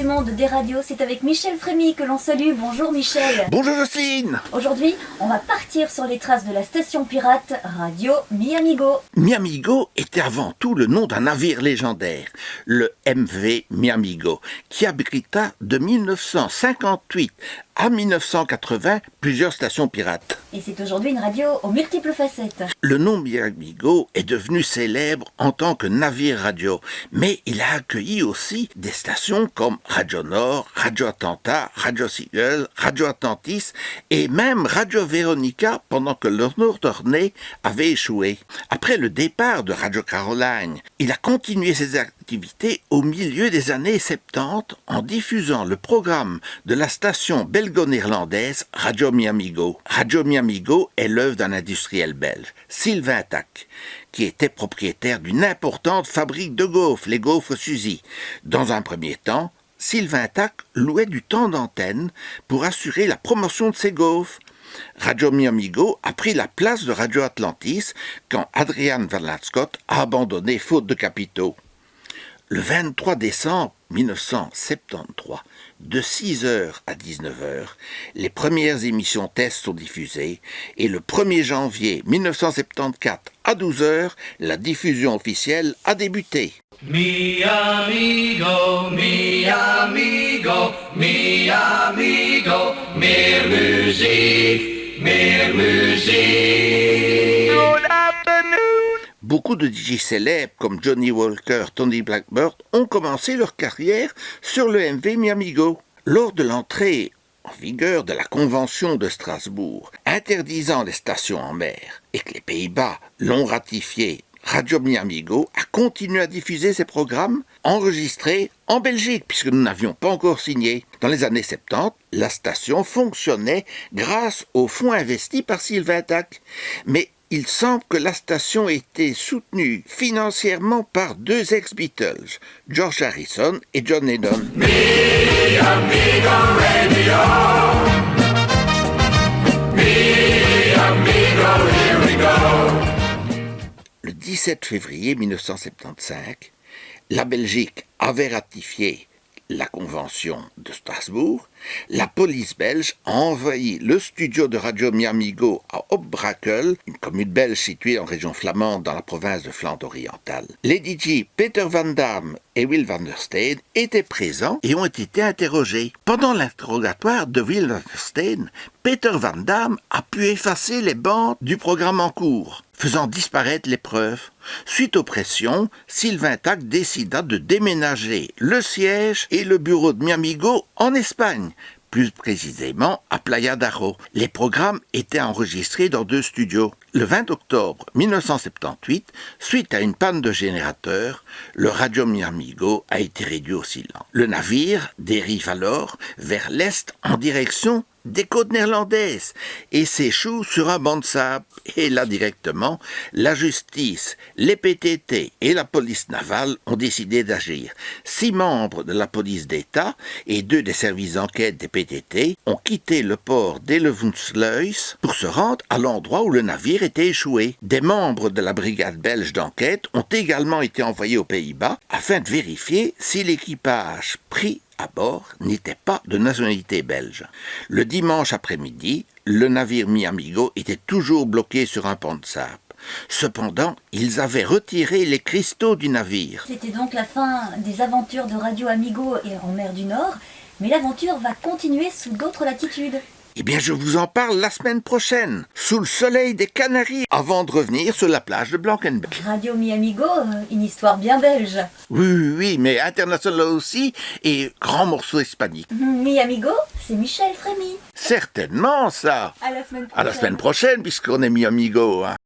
monde des radios, c'est avec Michel Frémy que l'on salue. Bonjour Michel. Bonjour Jocelyne. Aujourd'hui, on va partir sur les traces de la station pirate Radio Mi-Amigo. Mi-Amigo était avant tout le nom d'un navire légendaire, le MV Mi-Amigo, qui abrita de 1958 à 1980 plusieurs stations pirates. Et c'est aujourd'hui une radio aux multiples facettes. Le nom Mi-Amigo est devenu célèbre en tant que navire radio, mais il a accueilli aussi des stations comme Radio Nord, Radio Atlanta, Radio Seagull, Radio Atlantis et même Radio Veronica pendant que le Nord-Tournai avait échoué. Après le départ de Radio Caroline, il a continué ses activités au milieu des années 70 en diffusant le programme de la station belgo-néerlandaise Radio Mi-Amigo. Radio Mi-Amigo est l'œuvre d'un industriel belge, Sylvain Tack, qui était propriétaire d'une importante fabrique de gaufres, les gaufres Suzy. Dans un premier temps, Sylvain Tack louait du temps d'antenne pour assurer la promotion de ses gaufres. Radio Mi-Amigo a pris la place de Radio Atlantis quand Adrian Van Lanscott a abandonné faute de capitaux. Le 23 décembre 1973, de 6h à 19h, les premières émissions test sont diffusées et le 1er janvier 1974 à 12h, la diffusion officielle a débuté. Mi amigo, mi amigo, mi amigo, meer muziek, meer muziek. Beaucoup de DJ célèbres comme Johnny Walker, Tony Blackbird ont commencé leur carrière sur le MV Mi-Amigo. Lors de l'entrée en vigueur de la Convention de Strasbourg interdisant les stations en mer et que les Pays-Bas l'ont ratifié, Radio Mi-Amigo a continué à diffuser ses programmes enregistrés en Belgique puisque nous n'avions pas encore signé. Dans les années 70, la station fonctionnait grâce aux fonds investis par Sylvain Tack. Mais il semble que la station ait été soutenue financièrement par deux ex-Beatles, George Harrison et John Lennon. Mi-Amigo Radio. Mi-Amigo, here we go. Le 17 février 1975, la Belgique avait ratifié la Convention de Strasbourg. La police belge a envahi le studio de Radio Mi-Amigo à Opbrakel, une commune belge située en région flamande dans la province de Flandre orientale. Les DJ Peter Van Damme et Will van der Steen étaient présents et ont été interrogés. Pendant l'interrogatoire de Will van der Steen, Peter Van Damme a pu effacer les bandes du programme en cours, faisant disparaître les preuves. Suite aux pressions, Sylvain Tack décida de déménager le siège et le bureau de Mi-Amigo en Espagne, plus précisément à Playa d'Aro. Les programmes étaient enregistrés dans deux studios. Le 20 octobre 1978, suite à une panne de générateur, le Radio Mi-Amigo a été réduit au silence. Le navire dérive alors vers l'est en direction des côtes néerlandaises et s'échoue sur un banc de sable. Et là directement, la justice, les PTT et la police navale ont décidé d'agir. 6 membres de la police d'État et 2 des services d'enquête des PTT ont quitté le port d'Elevensluis pour se rendre à l'endroit où le navire était échoué. Des membres de la brigade belge d'enquête ont également été envoyés aux Pays-Bas afin de vérifier si l'équipage pris à bord n'était pas de nationalité belge. Le dimanche après-midi, le navire Mi-Amigo était toujours bloqué sur un pont de sable. Cependant, ils avaient retiré les cristaux du navire. C'était donc la fin des aventures de Radio Amigo et en mer du Nord, mais l'aventure va continuer sous d'autres latitudes. Eh bien, je vous en parle la semaine prochaine, sous le soleil des Canaries, avant de revenir sur la plage de Blankenberg. Radio Mi-Amigo, une histoire bien belge. Oui, mais international aussi, et grand morceau hispanique. Mi-Amigo, c'est Michel Frémy. Certainement, ça. À la semaine prochaine. À la semaine prochaine, puisqu'on est Mi-Amigo, hein.